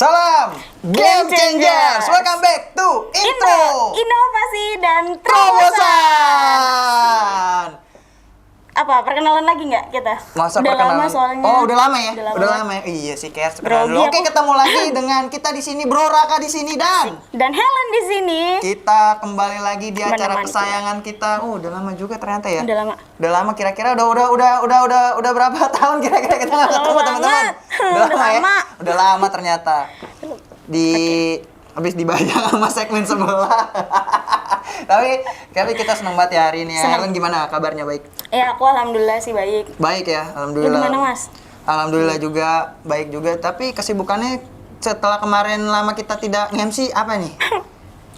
Salam Game Changers. Welcome back to Intro Inovasi dan Terobosan. Apa, perkenalan lagi nggak kita? Masa udah perkenalan? lama soalnya. Oh, udah lama ya? Udah Udah lama. lama ya? Iya sih, kayak sekarang Grogi dulu. Oke, aku. ketemu lagi dengan kita di sini, Bro Raka di sini dan Dan Helen di sini. kita kembali lagi di acara Menemani kesayangan kita. Oh, udah lama juga ternyata ya. Udah lama. Udah lama, kira-kira udah berapa tahun kira-kira kita nggak ketemu Lama teman-teman? banget. Udah Udah lama ya? lama. Udah lama ternyata. Habis dibayar sama segmen sebelah. Tapi kita senang banget ya hari ini ya. Senang. Helen gimana kabarnya, baik? Ya, aku alhamdulillah sih baik. Baik ya, Lu alhamdulillah. gimana, Mas? Alhamdulillah juga baik juga. Tapi kesibukannya setelah kemarin lama kita tidak nge-MC apa nih?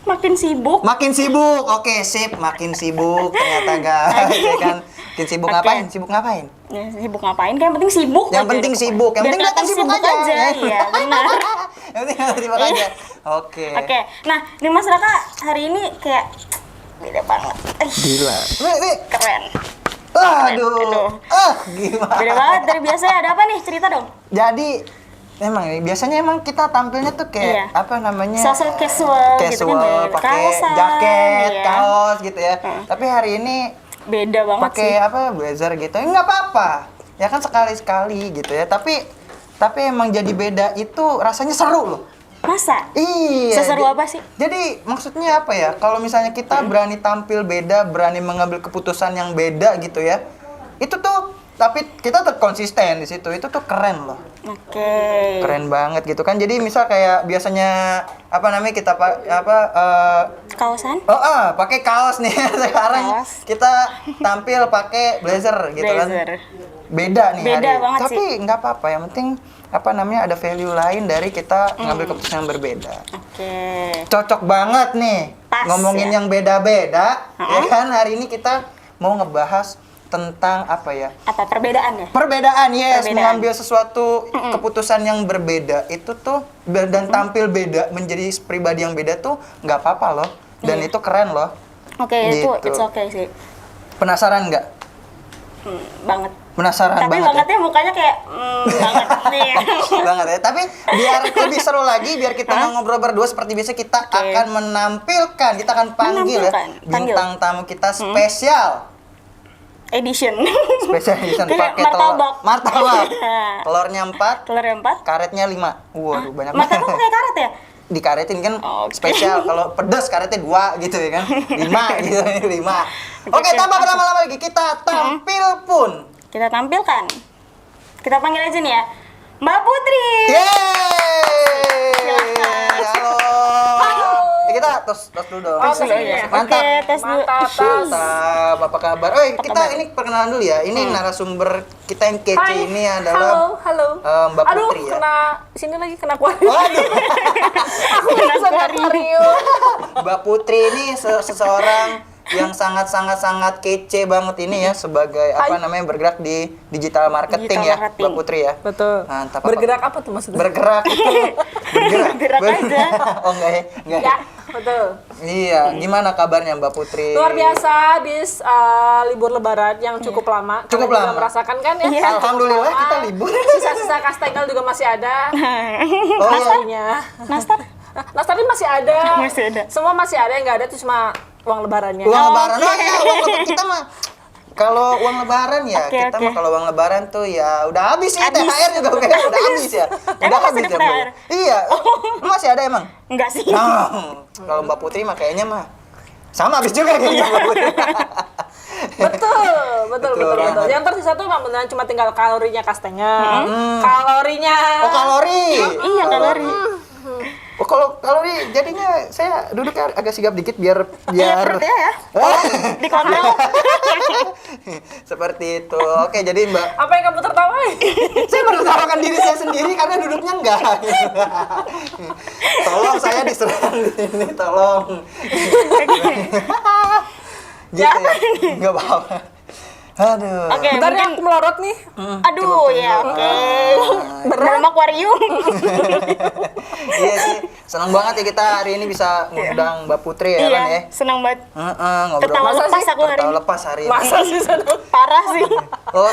Makin sibuk. Makin sibuk. Oke, sip. Makin sibuk ternyata guys. Ya kan? Makin sibuk Oke. ngapain? Sibuk ngapain? Ya, sibuk ngapain? Kan yang penting sibuk. Yang aja. penting sibuk. Yang Biar penting datang kelihatan sibuk aja. Iya, benar. Yang penting datang sibuk aja. Oke. Oke, nah ini Mas Raka hari ini kayak beda banget. Gila. Nih. Keren. Aduh. Gimana? Beda banget dari biasanya. Ada apa nih? Cerita dong. Jadi biasanya kita tampilnya tuh kayak Iya. apa namanya? Sosial casual gitu kan, Casual, beda. pakai Kaosan, jaket, iya. kaos gitu ya. Tapi hari ini Beda banget pakai sih. apa blazer gitu. Nggak apa-apa. Ya kan sekali-sekali gitu ya. Tapi emang jadi beda itu rasanya seru loh. Masa? Iya. Seseru apa sih? Jadi maksudnya apa ya? Kalau misalnya kita berani tampil beda, berani mengambil keputusan yang beda gitu ya. Itu tuh tapi kita tetap konsisten di situ. Itu tuh keren loh. Oke. Keren banget gitu kan. Jadi misal kayak biasanya kita Kaosan? pakai kaos nih. Sekarang Kaos. kita tampil pakai blazer gitu kan. Blazer. Beda nih Beda hari. banget Tapi nggak apa-apa, yang penting ada value lain dari kita ngambil keputusan yang berbeda. Oke. Cocok banget nih Pas, ngomongin ya. yang beda-beda, ya kan? Hari ini kita mau ngebahas tentang apa ya? Apa perbedaan ya? Perbedaan, yes. Perbedaan. Mengambil sesuatu keputusan yang berbeda itu tuh dan tampil beda menjadi pribadi yang beda tuh nggak apa-apa loh. Dan Iya. itu keren loh. Oke, itu Gitu. it's okay sih. Penasaran nggak? Banget. Penasaran Tapi banget ya? bangetnya mukanya kayak banget nih. Banget ya. Tapi biar lebih seru lagi, biar kita ngobrol berdua seperti biasa, kita akan menampilkan, kita akan panggil ya Menampilkan, bintang tamu kita spesial. Edition. Spesial edition Kayak pakai telur. martabak. Martabak. Iya. Telurnya 4, Telurnya 4. karetnya 5. Waduh, banyak Martabak banget. pakai karet ya? Dikaretin kan Oke. spesial. Kalau pedas karetnya 2 gitu ya kan. 5 gitu, 5. Oke, Oke, tanpa langsung. berlama-lama lagi kita tampil pun. Kita tampilkan. Kita panggil aja nih ya. Mbak Putri. Yeay! Silakan. Halo. Kita tos dulu dong. Tes dulu ini ya. ya. Mantap. Oke, tes dulu. Mantap, apa kabar? Oh, kita kabar? ini perkenalan dulu ya. Ini narasumber kita yang kece Hai. ini adalah Halo. Mbak Putri ya. Kena sini lagi kena akuarium. Waduh. Aku bisa akuarium. Mbak Putri ini seseorang yang sangat kece banget ini ya sebagai bergerak di digital marketing Digital ya, marketing. Mbak Putri ya. Betul. Mantap. Bergerak apa tuh maksudnya? Bergerak itu Bergerak aja. Oh enggak ya? Enggak. Ya, betul. Iya, gimana kabarnya Mbak Putri? Luar biasa habis libur lebaran yang cukup lama. Cukup Kalian juga lama. merasakan kan ya? Iya. Alhamdulillah Lama. kita libur. Sisa-sisa kastengel juga masih ada. Oh iya. Nastarnya. Nastar. Nastarnya masih ada. Masih ada. Semua masih ada, yang nggak ada itu cuma uang lebarannya. Uang lebaran. Oke. Oh iya, uang lebaran kita mah kalau uang lebaran ya, Oke, kita oke. mah kalau uang lebaran tuh ya udah habis sih, Habis. THR juga udah habis ya. Udah Emang masih habis ada ya, Bu. THR? Iya. Lu masih ada emang? Enggak sih. Nah, kalau Mbak Putri mah kayaknya mah sama habis juga kayaknya Mbak Putri. Betul. banget. Yang tersisa tuh emang beneran cuma tinggal kalorinya kastengel. Kalorinya. Oh, kalori. Iya, kalori. Oh, kalau kalori jadinya saya duduknya agak sigap dikit biar Iya, perutnya ya. Dikontrol. Seperti itu. Oke, jadi Mbak, Apa yang kamu tertawai? saya menertawakan diri saya sendiri karena duduknya enggak. Tolong saya diserang di sini, tolong. Gitu ya. Enggak apa-apa. Aduh. Oke, Bentar ya, mungkin aku melorot nih. aduh ya oke. Dalam akuarium. Iya sih. Senang banget ya kita hari ini bisa ngundang Mbak Putri ya kan ya. Iya, senang banget. Ngobrol. Tertawa Masa lepas sih? aku hari Tertawa ini. lepas hari ini. Masa sih sana? Parah sih. Oh,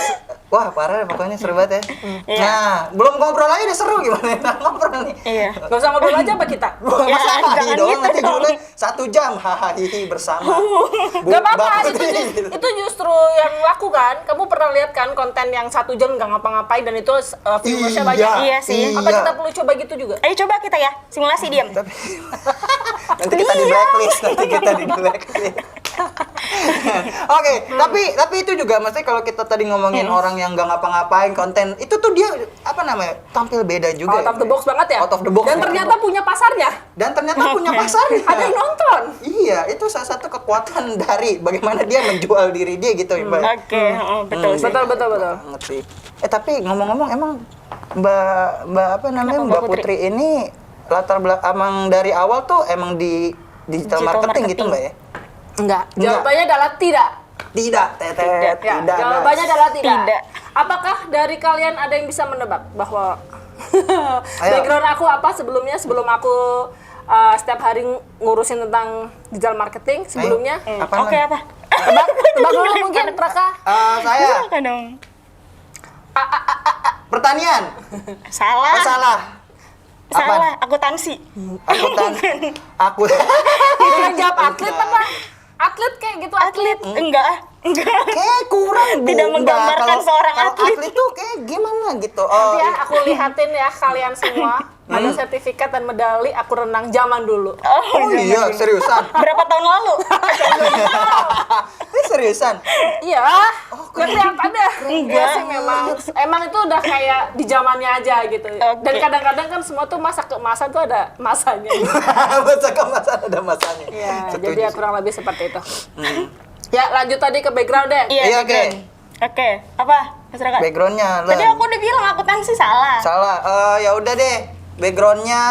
Wah, parah pokoknya seru banget ya. Iya. Nah, belum ngobrol aja udah seru gimana? Nah, ngobrol nih. Iya. Gak usah ngobrol aja apa kita? Wah, Ya, masa jangan hari doang gitu nanti dong. dulu 1 jam hahaha bersama. Gak apa-apa, Bapak Putri. itu justru yang laku kan. Kamu pernah lihat kan konten yang 1 jam nggak ngapa-ngapain dan itu viewersnya banyak. Iya sih. Apa kita perlu coba gitu juga? Ayo coba kita ya, simulasi diam. Nanti kita di blacklist, nanti kita di blacklist. Oke, tapi itu juga maksudnya kalau kita tadi ngomongin orang yang nggak ngapa-ngapain konten, itu tuh dia apa namanya? Tampil beda juga. Out of the box banget ya? Out of the box. Dan ternyata punya pasarnya. Dan ternyata punya pasarnya. Ada yang nonton. Iya, itu salah satu kekuatan dari bagaimana dia menjual diri dia gitu, Mbak. Oke, betul sih. Betul. Ngerti. Tapi ngomong-ngomong emang Mbak apa namanya Mbak Mbak Putri ini latar belakang emang dari awal tuh emang di digital marketing gitu Mbak ya? Enggak. Jawabannya adalah tidak. Tidak, Teteh, Ya, tidak. jawabannya guys. adalah tidak. Tidak. Apakah dari kalian ada yang bisa menebak bahwa Ayo. background aku apa sebelumnya sebelum aku setiap hari ngurusin tentang digital marketing sebelumnya? Apa Oke, Mbak? apa? Tebak dulu mungkin Raka. Saya Silakan dong. pertanian. Salah. Oh, salah. Salah, akuntansi. Akuntan. Aku. Jangan jawab atlet apa? Atlet kayak gitu Atlet? Enggak. Kayak kurang Bu. Tidak Mbak. menggambarkan Kalau- seorang kalau atlet. atlet tuh kayak gimana gitu. Nanti ya aku lihatin ya kalian semua. Ada sertifikat dan medali aku renang zaman dulu. Oh iya, seriusan. Berapa tahun lalu? Ini seriusan. Iya, kelihatan deh. Iya sih memang. Emang itu udah kayak di zamannya aja gitu. Dan kadang-kadang kan semua tuh masa ke masa tuh ada masanya. Masa ke masa ada masanya. Iya, Setuju jadi ya sih. kurang lebih seperti itu. Ya, lanjut tadi ke background deh. Iya, oke. Oke, apa? Mas Raka? Backgroundnya Tadi Len. aku udah bilang akuntansi salah. Salah. Ya udah deh. Backgroundnya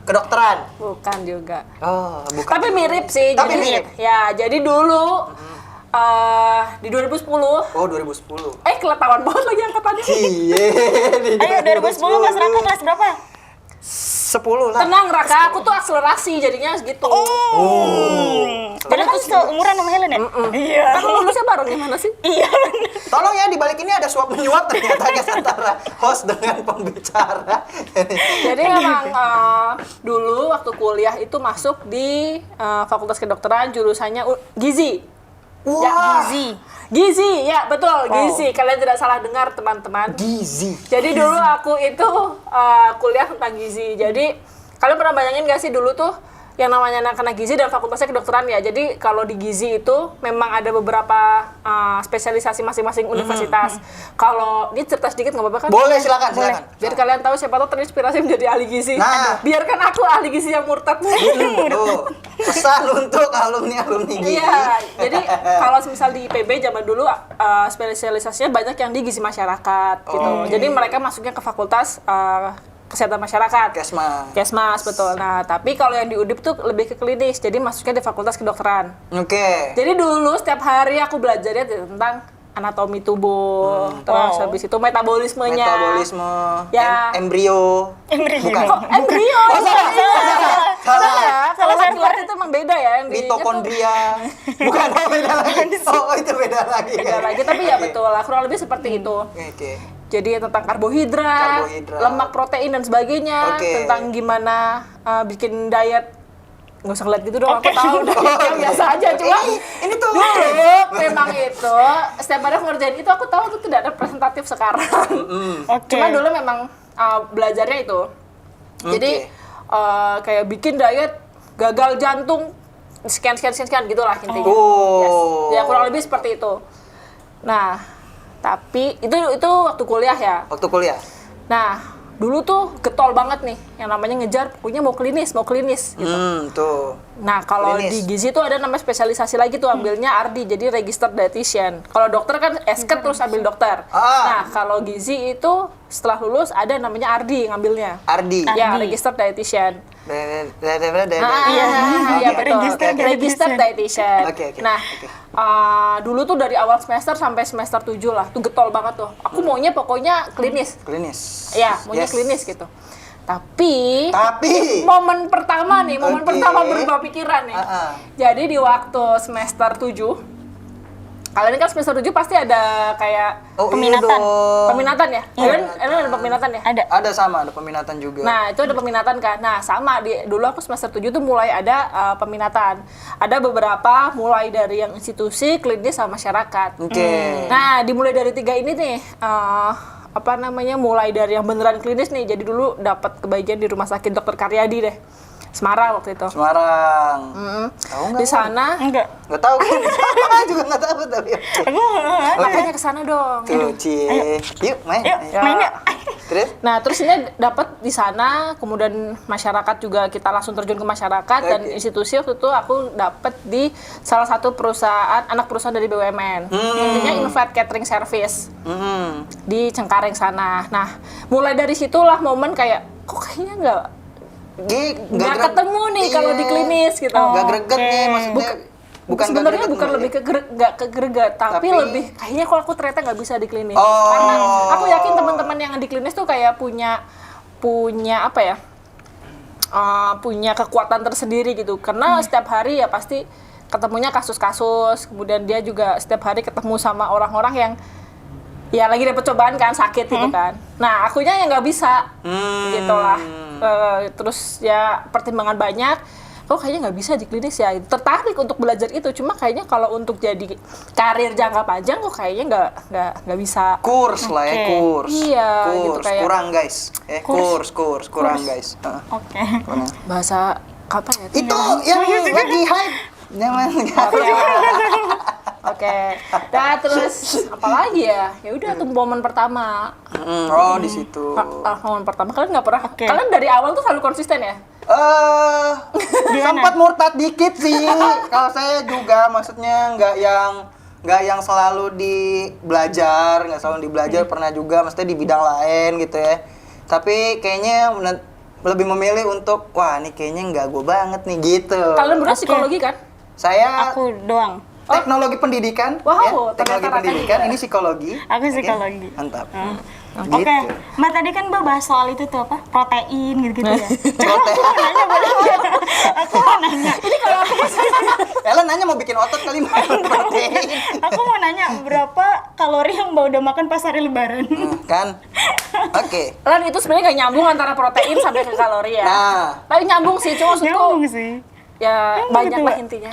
kedokteran. Bukan juga. Oh, bukan. Tapi mirip sih. Tapi jadi, mirip. Ya, jadi dulu di 2010. Oh, 2010. Ketahuan banget lagi angkatannya. Cie. Ayo 2010 Mas Raka kelas berapa? 10 lah. Tenang Raka, aku tuh akselerasi jadinya segitu. Jadi aku seumuran sama Helen ya? Iya. Kan lu lulusnya bareng gimana sih? Iya. Tolong ya, di balik ini ada suap menyuap ternyata guys antara host dengan pembicara. Jadi memang dulu waktu kuliah itu masuk di Fakultas Kedokteran jurusannya gizi. Wah. Gizi, ya betul, gizi. Kalian tidak salah dengar teman-teman. Gizi. Jadi dulu aku itu kuliah tentang gizi. Jadi kalian pernah bayangin gak sih dulu tuh yang namanya anak-anak gizi dan fakultasnya kedokteran ya. Jadi kalau di gizi itu memang ada beberapa spesialisasi masing-masing universitas. Kalau ini cerita sedikit nggak apa-apa kan? Boleh, silakan, silakan. Biar kalian tahu siapa tahu terinspirasi menjadi ahli gizi. Nah. Biarkan aku ahli gizi yang murtad. Tuh, pesan untuk alumni-alumni gizi. Iya, jadi kalau misal di IPB zaman dulu spesialisasinya banyak yang di gizi masyarakat gitu. Jadi mereka masuknya ke fakultas kesehatan masyarakat. Kesmas, betul. Nah, tapi kalau yang di UDIP tuh lebih ke klinis, jadi masuknya di fakultas kedokteran. Oke. Jadi dulu setiap hari aku belajarnya tentang anatomi tubuh, terus habis itu metabolismenya. Metabolisme, Ya. embrio. Bukan. Kok embrio? Oh, salah. Ya, kalau Salah laki-laki itu emang beda ya. Embryenya tuh Mitokondria. Bukan, oh beda lagi. Oh, itu beda lagi. beda lagi, tapi ya betul lah, kurang lebih seperti itu. Oke. Jadi tentang karbohidrat, lemak, protein dan sebagainya, Oke. tentang gimana bikin diet. Nggak usah ngeliat gitu dong, aku tahu udah yang biasa aja, cuma Ini tuh. dulu memang itu setiap hari aku ngerjain itu aku tahu itu tidak representatif sekarang. Oke. Cuma dulu memang belajarnya itu. Jadi kayak bikin diet gagal jantung sekian gitulah intinya. Oh. Yes. Ya kurang lebih seperti itu. Nah, tapi itu waktu kuliah ya. Waktu kuliah. Nah, dulu tuh getol banget nih yang namanya ngejar pokoknya mau klinis gitu. Tuh. Nah, kalau Klinis. di gizi tuh ada namanya spesialisasi lagi tuh ambilnya RD, jadi registered dietitian. Kalau dokter kan esket terus ambil dokter. Nah, kalau gizi itu setelah lulus ada namanya RD ngambilnya. Ardi. Ya, registered dietitian. Iya, Iya betul. Registered dietitian. Oke. Nah, dulu tuh dari awal semester sampai semester 7 lah, tuh getol banget tuh. Aku maunya pokoknya klinis. Klinis. Ya, maunya Yes. klinis gitu. Tapi momen pertama nih, Oke. pertama berubah pikiran nih. Jadi di waktu semester 7 Kalian kan semester 7 pasti ada kayak Oh, Peminatan. iya dong. peminatan ya? Kalian ada peminatan ya? Ada. Ada sama, ada peminatan juga. Nah, itu ada peminatan kan. Nah, sama dulu aku semester 7 tuh mulai ada peminatan. Ada beberapa mulai dari yang institusi, klinis sama masyarakat. Oke. Nah, dimulai dari 3 ini nih apa namanya? Mulai dari yang beneran klinis nih. Jadi dulu dapat kebagian di Rumah Sakit Dr. Karyadi deh. Semarang waktu itu. Semarang. Tahu nggak? Di sana Enggak. Nggak tahu kan? Juga nggak tahu tapi. Aku makanya ke sana dong. Tuh, Cie. Yuk, main. Yuk, Ayo. main yuk. Terus? Nah, terus ini dapat di sana, kemudian masyarakat juga kita langsung terjun ke masyarakat dan Oke. institusi waktu itu aku dapat di salah satu perusahaan, anak perusahaan dari BUMN. Intinya Invite Catering Service Hmm. di Cengkareng sana. Nah, mulai dari situlah momen kayak kok kayaknya nggak ketemu nih kalau di klinis gitu. Nggak greget nih Oke. maksudnya. Bukan nggak Sebenarnya greget bukan sebenarnya. lebih ke nggak ke greget, tapi Tapi- lebih kayaknya kok aku ternyata nggak bisa di klinis. Oh. Karena aku yakin teman-teman yang di klinis tuh kayak punya apa ya? Punya kekuatan tersendiri gitu. Karena setiap hari ya pasti ketemunya kasus-kasus, kemudian dia juga setiap hari ketemu sama orang-orang yang ya lagi dapet cobaan kan, sakit gitu kan. Nah, akunya yang nggak bisa, gitu lah. Terus ya pertimbangan banyak, kok kayaknya nggak bisa di klinis ya. Tertarik untuk belajar itu, cuma kayaknya kalau untuk jadi karir jangka panjang kok kayaknya nggak bisa. Kurs lah ya, Oke. kurs. Iya, kurs. gitu kayak- Kurang guys. Kurs, kurang guys. Heeh. Oke. Kurang. Bahasa apa ya? Itu yang lagi hype. Nyaman. Oke. Nah, terus apa lagi ya? Ya udah tuh momen pertama. Oh, di situ. Momen pertama kalian nggak pernah. Kalian dari awal tuh selalu konsisten ya? Sempat murtad dikit sih. Kalau saya juga maksudnya nggak yang selalu di belajar, nggak selalu di belajar, pernah juga maksudnya di bidang lain gitu ya. Tapi kayaknya lebih memilih untuk wah ini kayaknya nggak gue banget nih gitu. Kalian berdua psikologi kan? Saya Aku doang. teknologi pendidikan, Wow, ya. Teknologi ternyata pendidikan, Raka ini psikologi. Aku Oke, psikologi. Mantap. Oke, Gitu. Mbak tadi kan Mbak bahas soal itu tuh apa? Protein gitu-gitu ya. Protein. Nanya boleh nggak? Aku mau nanya. Ini kalau aku Ellen nanya mau bikin otot kali Mbak. Protein. Aku mau nanya berapa kalori yang Mbak udah makan pas hari Lebaran? Kan? Oke. Lan itu sebenarnya nggak nyambung antara protein sampai ke kalori ya. Nah, Tapi nyambung sih, cuma Nyambung maksudku sih. ya banyak gitu, lah Mbak. intinya.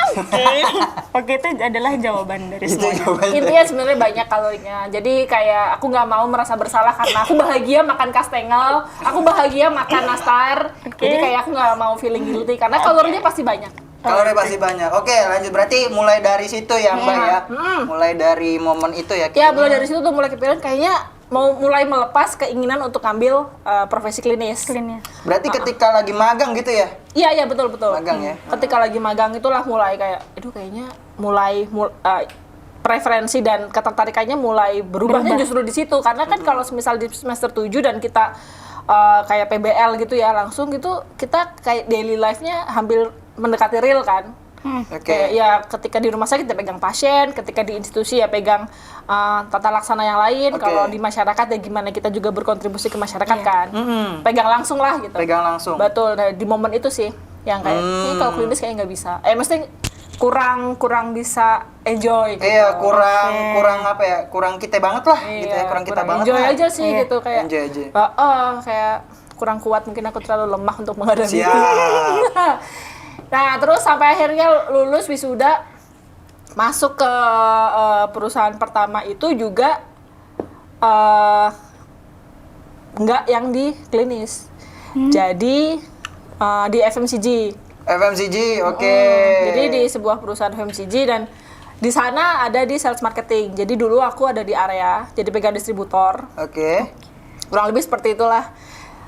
Oke, itu adalah jawaban dari itu semuanya. jawabannya. Intinya sebenarnya banyak kalorinya. Jadi kayak aku nggak mau merasa bersalah karena aku bahagia makan kastengel, aku bahagia makan nastar. Jadi kayak aku nggak mau feeling guilty karena kalorinya pasti banyak. Kalori pasti banyak. Oke, lanjut berarti mulai dari situ ya, Mbak ya. Mulai dari momen itu ya. Ya mulai dari situ tuh mulai kepikiran kayaknya mau mulai melepas keinginan untuk ambil profesi klinis. Klinis. Berarti ketika lagi magang gitu ya? Iya betul. Magang ya? Ketika lagi magang itulah mulai kayak, aduh kayaknya preferensi dan ketertarikannya mulai berubahnya justru di situ. Karena kan kalau misal di semester 7 dan kita kayak PBL gitu ya langsung gitu kita kayak daily life-nya hampir mendekati real kan. Oke. Kayak ya ketika di rumah sakit ya pegang pasien, ketika di institusi ya pegang tata laksana yang lain. Oke. Kalau di masyarakat ya gimana kita juga berkontribusi ke masyarakat kan. Pegang langsung lah gitu. Pegang langsung. Betul. Nah, di momen itu sih yang kayak ini kalau klinis kayaknya nggak bisa. Mesti kurang bisa enjoy gitu. Iya, kurang apa ya? Kurang kita banget lah gitu ya. Kurang kita banget enjoy lah. aja sih Iya. gitu kayak. Enjoy aja. Kayak kurang kuat, mungkin aku terlalu lemah untuk menghadapi Siap. itu. Nah, terus sampai akhirnya lulus wisuda masuk ke perusahaan pertama itu juga nggak yang di klinis. Jadi di FMCG. FMCG, oke. Jadi di sebuah perusahaan FMCG dan di sana ada di sales marketing. Jadi dulu aku ada di area, jadi pegang distributor. Oke. Kurang lebih seperti itulah.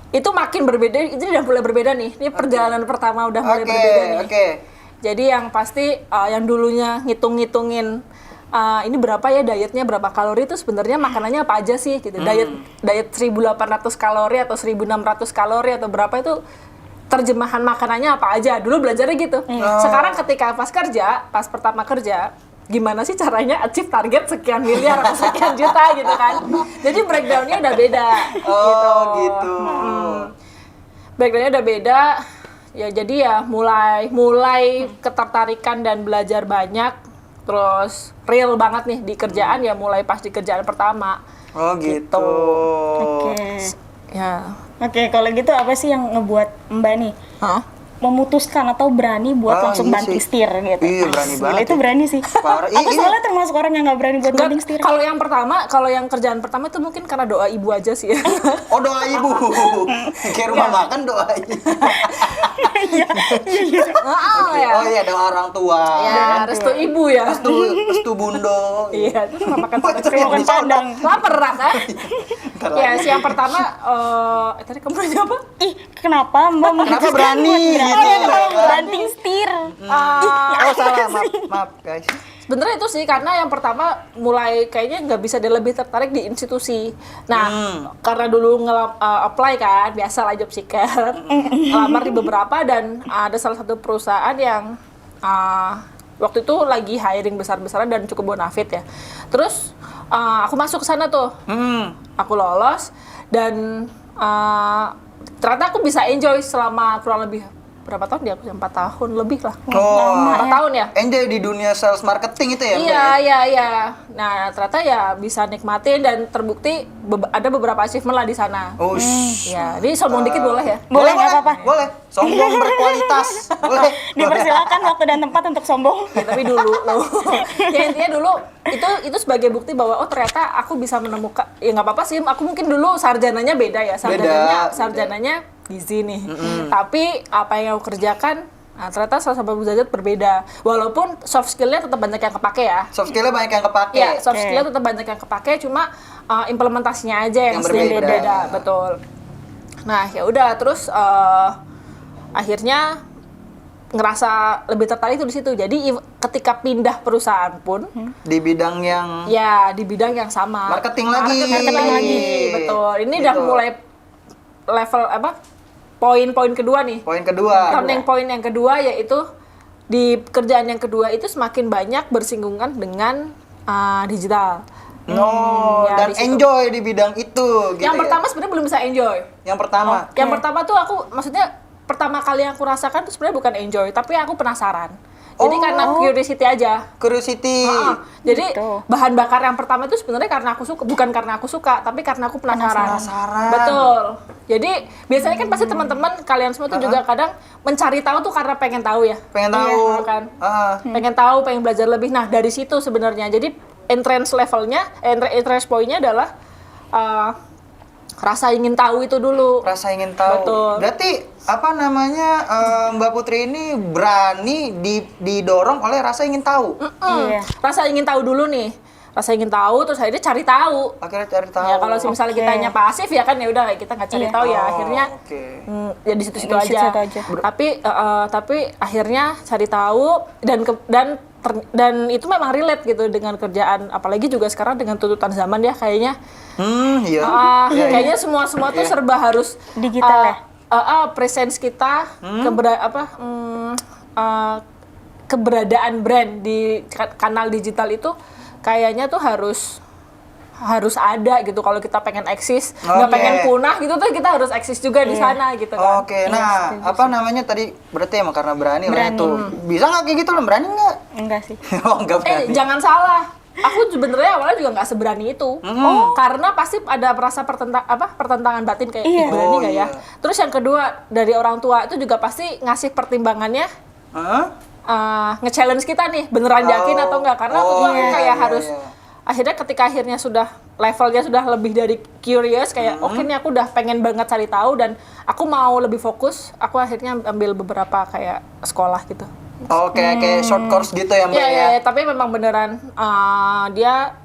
Itu makin berbeda, itu udah mulai berbeda nih. Ini perjalanan pertama udah mulai berbeda nih. Oke. Jadi yang pasti yang dulunya ngitung-ngitungin ini berapa ya dietnya, berapa kalori itu sebenarnya makanannya apa aja sih gitu. Diet 1.800 kalori atau 1.600 kalori atau berapa itu terjemahan makanannya apa aja. Dulu belajarnya gitu. Sekarang ketika pas pertama kerja, gimana sih caranya achieve target sekian miliar atau sekian juta gitu kan. Jadi breakdown-nya udah beda Oh, gitu. Breakdown-nya udah beda. Ya jadi ya mulai ketertarikan dan belajar banyak. terus real banget nih di kerjaan ya mulai pas di kerjaan pertama. Oh gitu. Oke. Ya. Oke, kalau gitu apa sih yang ngebuat Mbak nih Hah? memutuskan atau berani buat langsung iya banting sih. setir gitu? Iya, berani Gila, banget itu ya. berani sih. Parah. Aku soalnya termasuk orang yang nggak berani buat Enggak, banting setir. kalau yang pertama, kalau yang kerjaan pertama itu mungkin karena doa ibu aja sih. Oh doa ibu. Kayak rumah makan doa ibu. Ya. Oh iya doa orang tua. Ya, restu ibu ya. Restu bundo. Iya, itu rumah makan Oh, padang. itu yang Makan di sono. padang. Lapar kan? Ntar Ya, lagi. si yang pertama, tadi kamu nanya apa? Ih, kenapa Mbak memutuskan berani buat gitu? Oh, iya, kenapa Kan? banting setir? Oh salah, maaf guys. Sebenarnya itu sih karena yang pertama mulai kayaknya nggak bisa dia lebih tertarik di institusi. Nah, karena dulu apply kan, biasa lah job seeker, ngelamar di beberapa dan ada salah satu perusahaan yang waktu itu lagi hiring besar-besaran dan cukup bonafit ya. Terus aku masuk ke sana tuh, aku lolos dan ternyata aku bisa enjoy selama kurang lebih berapa tahun dia? 4 tahun lebih lah. Oh, 4 tahun ya. enjoy di dunia sales marketing itu ya? Mbak, Iya, ya? iya. Nah, ternyata ya bisa nikmatin dan terbukti ada beberapa achievement lah di sana. Ush. Ya, ini sombong dikit boleh ya? Boleh, nggak apa-apa. Boleh. Sombong berkualitas. Boleh. Dipersilakan waktu dan tempat untuk sombong. Ya, tapi dulu loh. Ya intinya dulu itu sebagai bukti bahwa oh ternyata aku bisa menemukan ya nggak apa-apa sih. Aku mungkin dulu sarjananya beda ya. Beda. Sarjananya gizi nih. Tapi apa yang aku kerjakan ternyata salah satu derajat berbeda. Walaupun soft skill-nya tetap banyak yang kepake ya. Soft skill-nya banyak yang kepake. Iya, soft skill tetap banyak yang kepake, cuma implementasinya aja yang Yang sedikit berbeda. beda, betul. Nah, ya udah terus akhirnya ngerasa lebih tertarik tuh di situ. Jadi ketika pindah perusahaan pun Di bidang yang ya di bidang yang sama. Marketing lagi. Marketing lagi, betul. Ini udah Gitu. mulai level apa? Poin-poin kedua nih. poin kedua. Turning point yang kedua yaitu di pekerjaan yang kedua itu semakin banyak bersinggungan dengan digital. No, ya, dan di situ. enjoy di bidang itu. Gitu Yang ya? pertama sebenarnya belum bisa enjoy. Yang pertama. Yang pertama tuh aku maksudnya pertama kali yang aku rasakan tuh sebenarnya bukan enjoy, tapi aku penasaran. Jadi karena curiosity aja. Curiosity. Jadi Gitu. bahan bakar yang pertama itu sebenarnya karena aku suka, bukan karena aku suka, tapi karena aku penasaran. Penasaran. Betul. Jadi biasanya kan pasti teman-teman kalian semua tuh juga kadang mencari tahu tuh karena pengen tahu ya. Pengen tahu. Iya, kan? Pengen tahu, pengen belajar lebih. Nah, dari situ sebenarnya. Jadi entrance levelnya, entrance point-nya adalah rasa ingin tahu itu dulu. Rasa ingin tahu. Betul. Berarti apa namanya Mbak Putri ini berani didorong oleh rasa ingin tahu. Iya. Rasa ingin tahu dulu nih. Rasa ingin tahu terus akhirnya cari tahu. Akhirnya cari tahu. Ya kalau misalnya Oke. kitanya pasif ya kan ya udah kita nggak cari Iya. tahu ya Oh, akhirnya oke. ya di situ-situ Di aja. situ-situ aja. Tapi akhirnya cari tahu dan itu memang relate gitu dengan kerjaan apalagi juga sekarang dengan tuntutan zaman ya kayaknya Iya. Iya, kayaknya iya. semua tuh serba harus Digital ya? presence kita keberadaan brand di kanal digital itu kayaknya tuh harus ada gitu kalau kita pengen eksis nggak Oke. pengen punah gitu tuh kita harus eksis juga di sana gitu kan. Oke, nah apa namanya tadi berarti emang karena berani lah itu. Bisa nggak kayak gitu lo berani nggak? Enggak sih. Oh nggak berani. Jangan salah. Aku sebenarnya awalnya juga nggak seberani itu. Karena pasti ada perasa pertentangan batin kayak Iya. "Ih, berani Oh, nggak ya. iya. Terus yang kedua dari orang tua itu juga pasti ngasih pertimbangannya Hah? nge-challenge kita nih beneran yakin atau enggak karena aku tuh iya, kayak iya, harus iya. akhirnya ketika akhirnya sudah levelnya sudah lebih dari curious kayak oke nih aku udah pengen banget cari tahu dan aku mau lebih fokus aku akhirnya ambil beberapa kayak sekolah gitu. Oke, kayak short course gitu ya Mbak Iya, ya? iya, tapi memang beneran dia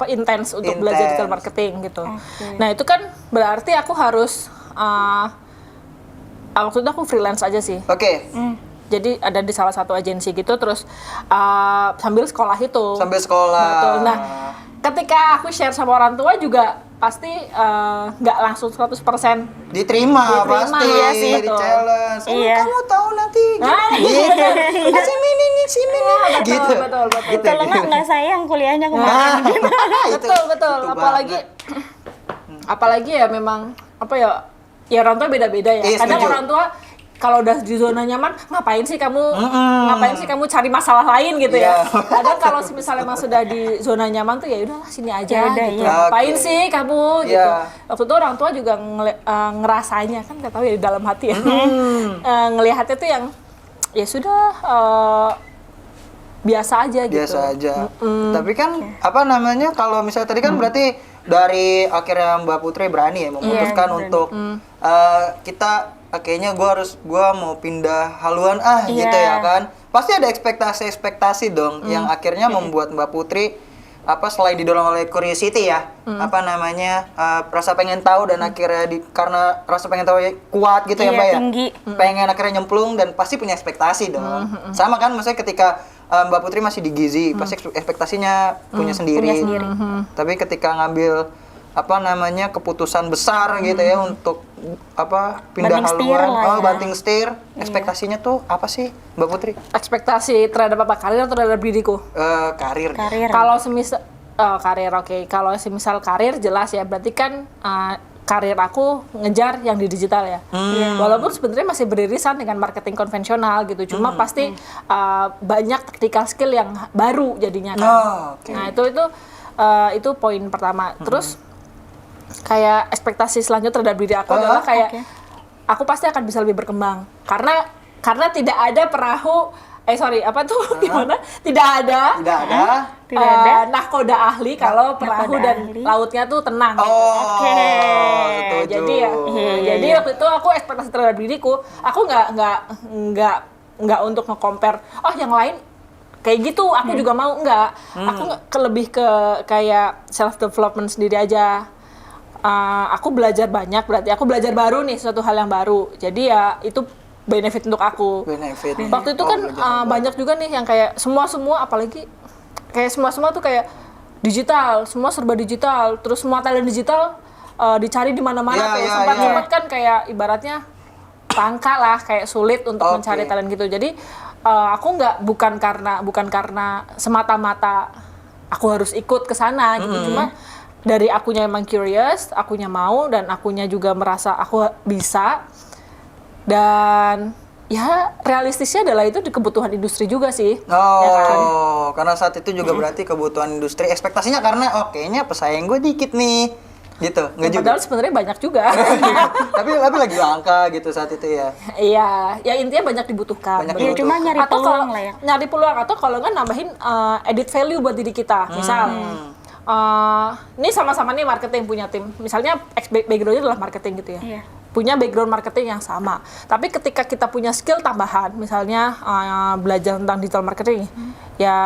intens untuk belajar digital marketing gitu. Nah itu kan berarti aku harus waktu itu aku freelance aja sih. Oke, Jadi ada di salah satu agensi gitu terus sambil sekolah itu. sambil sekolah. Betul. Nah, ketika aku share sama orang tua juga pasti nggak langsung 100%. Diterima pasti, iya sih, di betul. challenge. Oh, Iya. kamu tahu nanti. Ah, Gitu. Kasih mini nih, si mini. betul, Gitu. betul. Gitu. Kalau nggak sayang kuliahnya kemana? Nah, Betul, betul. itu Apalagi ya memang apa ya orang tua beda-beda ya. Iya, Kadang setuju. orang tua kalau udah di zona nyaman, ngapain sih kamu cari masalah lain gitu ya. Iya. Kadang kalau misalnya emang sudah di zona nyaman tuh ya udahlah sini aja Ya udah, gitu. iya. Ngapain Oke. sih kamu Iya. gitu. Waktu itu orang tua juga ngerasanya kan nggak tahu ya di dalam hati ya. Ngelihatnya tuh yang ya sudah biasa aja gitu. Biasa aja. Tapi kan apa namanya kalau misalnya tadi kan berarti dari akhirnya Mbak Putri berani ya memutuskan berani. untuk kita kayaknya gua mau pindah haluan Iya. gitu ya kan. Pasti ada ekspektasi dong yang akhirnya membuat Mbak Putri apa selain didorong oleh curiosity ya, apa namanya rasa pengen tahu dan akhirnya karena rasa pengen tahu kuat gitu ya Iya, Mbak ya. tinggi. Pengen akhirnya nyemplung dan pasti punya ekspektasi dong. Sama kan maksudnya ketika Mbak Putri masih di Gizi, pasti ekspektasinya punya sendiri. Punya sendiri. Tapi ketika ngambil apa namanya keputusan besar gitu ya untuk apa pindah Banting setir haluan, lah ya. banting setir, ekspektasinya tuh apa sih Mbak Putri? Ekspektasi terhadap apa, karir atau terhadap diriku? Karir. Karir. Kalau semisal karir, oke. Kalau semisal karir jelas ya, berarti kan karir aku ngejar yang di digital ya. Walaupun sebenarnya masih beririsan dengan marketing konvensional gitu, cuma pasti banyak tactical skill yang baru jadinya kan. Oh, oke. Nah itu poin pertama. Terus kayak ekspektasi selanjutnya terhadap diri aku adalah kayak oke. aku pasti akan bisa lebih berkembang karena tidak ada perahu gimana? Tidak ada Tidak ada. nahkoda ahli kalau perahu Nahkoda dan ahli. lautnya tuh tenang. Oh, Oke. setuju. Jadi ya, jadi waktu itu aku ekspektasi terhadap diriku, aku nggak untuk nge-compare. Oh yang lain kayak gitu, aku juga mau enggak. Aku lebih ke kayak self development sendiri aja. Aku belajar banyak, berarti aku belajar baru nih, suatu hal yang baru. Jadi ya itu benefit untuk aku. Benefit. Waktu itu kan banyak juga nih yang kayak semua apalagi kayak semua tuh kayak digital, semua serba digital, terus semua talent digital dicari di mana-mana Iya, tuh. iya, Sempat kan kayak ibaratnya langka lah, kayak sulit untuk Oke. mencari talent gitu. Jadi aku bukan karena semata-mata aku harus ikut ke sana gitu, cuma dari akunya emang curious, akunya mau, dan akunya juga merasa aku bisa. Dan ya realistisnya adalah itu di kebutuhan industri juga sih. Oh, Ya kan? karena saat itu juga berarti kebutuhan industri. Ekspektasinya karena kayaknya pesaing gue dikit nih, gitu. Nggak juga. Padahal sebenarnya banyak juga. tapi lagi langka gitu saat itu ya. Iya, ya intinya banyak dibutuhkan. Banyak Betul. Iya, cuma nyari Atau peluang lah ya. Nyari peluang, atau kalau nggak nambahin edit value buat diri kita. Misal, ini sama-sama nih marketing punya tim. Misalnya background-nya adalah marketing gitu ya. Iya. Punya background marketing yang sama. Tapi ketika kita punya skill tambahan, misalnya belajar tentang digital marketing, ya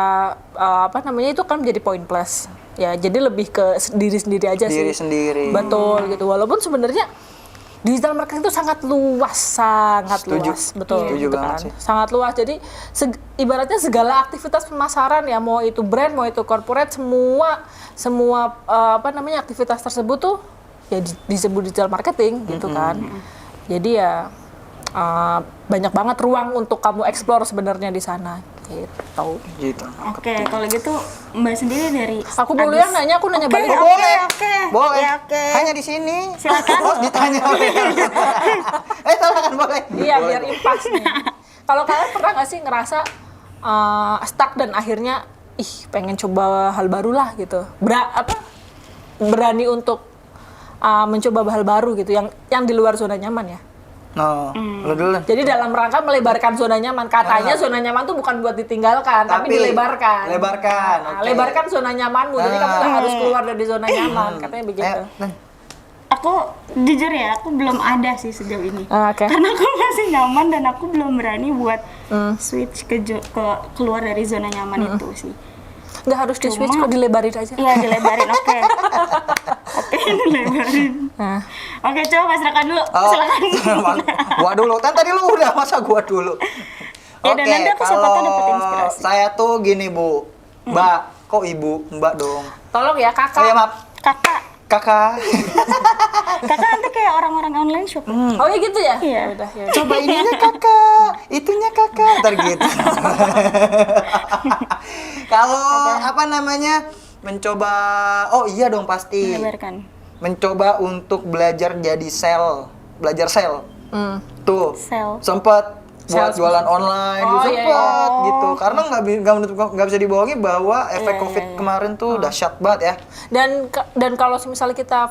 itu kan menjadi poin plus. Ya, jadi lebih ke diri sendiri aja sih. Diri sendiri. Betul gitu. Walaupun sebenarnya digital marketing itu sangat luas, Setuju. luas, betul. Setuju gitu banget kan. sih. Sangat luas. Jadi ibaratnya segala aktivitas pemasaran ya, mau itu brand, mau itu corporate, semua aktivitas tersebut tuh ya disebut digital marketing gitu kan. Jadi ya banyak banget ruang untuk kamu explore sebenarnya di sana gitu. Gitu. Oke, kalau gitu Mbak sendiri dari Aku dulu yang nanya, aku nanya Oke, balik. oke. Boleh. Boleh. Ya, oke. Hanya di sini. Silakan. Oh, ditanya. Silakan boleh. Iya, Boleh, biar boleh. impas nih. Kalau kalian pernah nggak sih ngerasa stuck dan akhirnya pengen coba hal baru lah gitu. Berani untuk mencoba hal baru gitu yang di luar zona nyaman ya. No, lu dulu deh. Jadi dalam rangka melebarkan zona nyaman. Katanya zona nyaman tuh bukan buat ditinggalkan, tapi dilebarkan. Lebarkan. Nah, oke. lebarkan zona nyamanmu. Jadi kamu nggak harus keluar dari zona nyaman. Katanya begitu. Aku jujur ya, aku belum ada sih sejauh ini. Oke. Karena aku masih nyaman dan aku belum berani buat switch ke keluar dari zona nyaman itu sih. Nggak harus di switch, Cuma- kok dilebarin aja. Iya, dilebarin. Oke. Oke, dilebarin. Nah. Oke, coba Mas Raka dulu. Oh, Silakan. gua dulu. Kan tadi lu udah, masa gua dulu. Ya, dan nanti aku siapa tahu dapet inspirasi. Saya tuh gini, Bu. Mbak, kok Ibu? Mbak dong. Tolong ya kakak. Oh ya, maaf. Kakak, Kakak. kakak nanti kayak orang-orang online shop. Oh ya gitu ya? Iya. Ya udah, ya. Coba ininya kakak, itunya kakak, ntar gitu. Kalau apa namanya mencoba, oh iya dong pasti. Dilebarkan. Mencoba untuk belajar jadi belajar sel. Tuh, Sel. sempet buat Sales. jualan online Oh, gitu, iya, sempet iya. gitu. Karena nggak bisa dibohongi bahwa efek Iya, COVID iya. kemarin tuh dahsyat banget ya. Dan kalau misalnya kita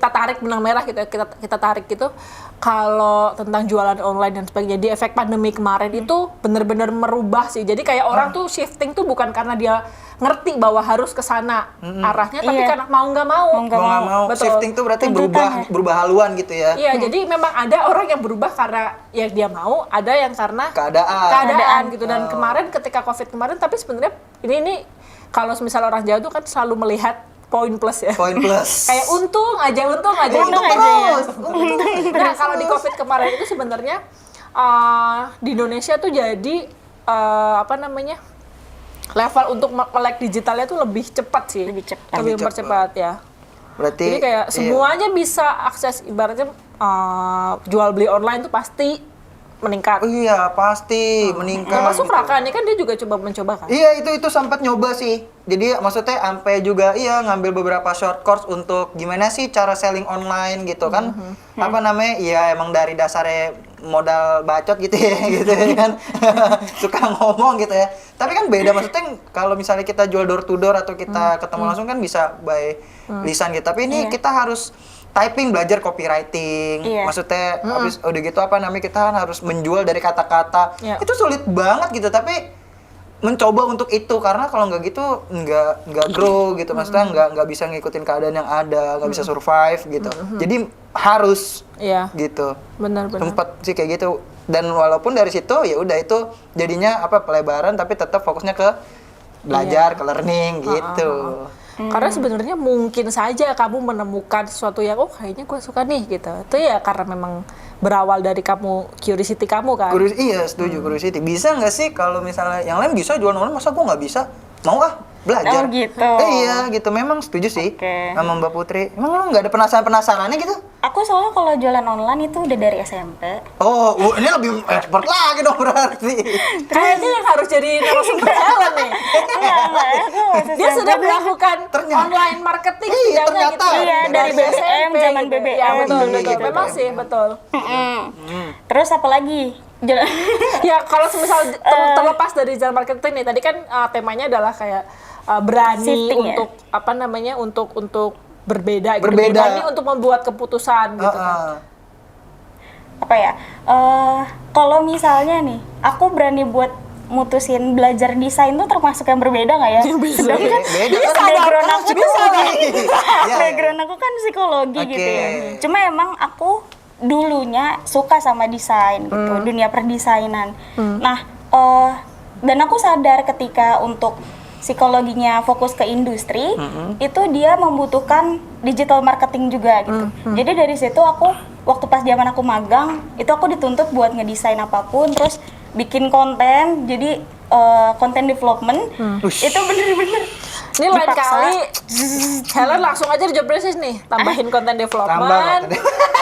tarik benang merah gitu ya, kita tarik gitu, kalau tentang jualan online dan sebagainya, di efek pandemi kemarin itu benar-benar merubah sih. Jadi kayak orang tuh shifting tuh bukan karena dia ngerti bahwa harus ke sana arahnya, tapi Iya. karena mau nggak mau. Mau nggak Mau nggak mau, Betul. shifting tuh berarti Tuntutan ya? berubah haluan gitu ya. Iya, jadi memang ada orang yang berubah karena yang dia mau, ada yang karena Keadaan. gitu. Dan kemarin ketika COVID kemarin, tapi sebenarnya ini kalau misal orang Jawa tuh kan selalu melihat poin plus ya. Poin plus. Kayak untung aja. Untung aja ya. terus. Nah, kalau di COVID kemarin itu sebenarnya di Indonesia tuh jadi apa namanya? Level untuk melek digitalnya tuh lebih cepat sih. Lebih cepat. Lebih Lebih mempercepat ya. Berarti Jadi kayak iya. semuanya bisa akses, ibaratnya jual beli online tuh pasti meningkat. Iya, pasti meningkat. Termasuk gitu. Raka ini kan dia juga mencoba kan. Iya, itu sempat nyoba sih. Jadi maksudnya sampai juga ngambil beberapa short course untuk gimana sih cara selling online gitu kan. Apa namanya? Iya, emang dari dasarnya modal bacot gitu ya gitu ya kan. Suka ngomong gitu ya. Tapi kan beda maksudnya kalau misalnya kita jual door to door atau kita ketemu langsung kan bisa by lisan gitu. Tapi ini Iya. kita harus typing, belajar copywriting. Iya. Maksudnya habis udah gitu apa namanya kita kan harus menjual dari kata-kata. Iya. Itu sulit banget gitu, tapi mencoba untuk itu karena kalau nggak gitu nggak grow gitu, maksudnya nggak bisa ngikutin keadaan yang ada, nggak bisa survive gitu. Jadi harus Iya, gitu. benar-benar. Sempet sih kayak gitu. Dan walaupun dari situ ya udah itu jadinya pelebaran tapi tetap fokusnya ke belajar, ke learning gitu. Karena sebenarnya mungkin saja kamu menemukan sesuatu yang kayaknya gue suka nih gitu. Itu ya karena memang berawal dari curiosity kamu kan. Iya, setuju curiosity. Bisa nggak sih kalau misalnya yang lain bisa jualan online, masa gua nggak bisa? Mau belajar. Oh, gitu. Iya, gitu. Memang setuju sih Oke. sama Mbak Putri. Emang lu nggak ada penasaran-penasarannya gitu? Aku soalnya kalau jualan online itu udah dari SMP. Oh, ini lebih expert lagi dong berarti. Kayaknya yang harus jadi narasumber Helen nih. Enggak, aku masih Dia SMP. sudah melakukan Ternyata. online marketing Iya, setidaknya ternyata. gitu. Iya, dari BBM, SMP zaman gitu. BBM Ya, betul, gitu. betul. Memang BBM. sih, betul. Terus apa lagi? Ya, kalau misal terlepas dari digital marketing nih, tadi kan temanya adalah kayak berani Shifting ya? untuk apa namanya? Untuk berbeda gitu. Berbeda. Berani untuk membuat keputusan gitu kan. Apa ya? Kalau misalnya nih, aku berani buat mutusin belajar desain tuh termasuk yang berbeda nggak ya? Sedangkan Beda Bisa kan? background aku tuh Iya, background aku kan psikologi Oke. gitu ya. Cuma emang aku dulunya suka sama desain gitu, dunia perdesainan. Nah, dan aku sadar ketika untuk psikologinya fokus ke industri, itu dia membutuhkan digital marketing juga gitu. Jadi dari situ aku waktu pas zaman aku magang, itu aku dituntut buat ngedesain apapun, terus bikin konten, jadi konten development itu bener-bener Ini lain dipaksa. kali Helen langsung aja di job desk nih, tambahin konten Tambah development, konten.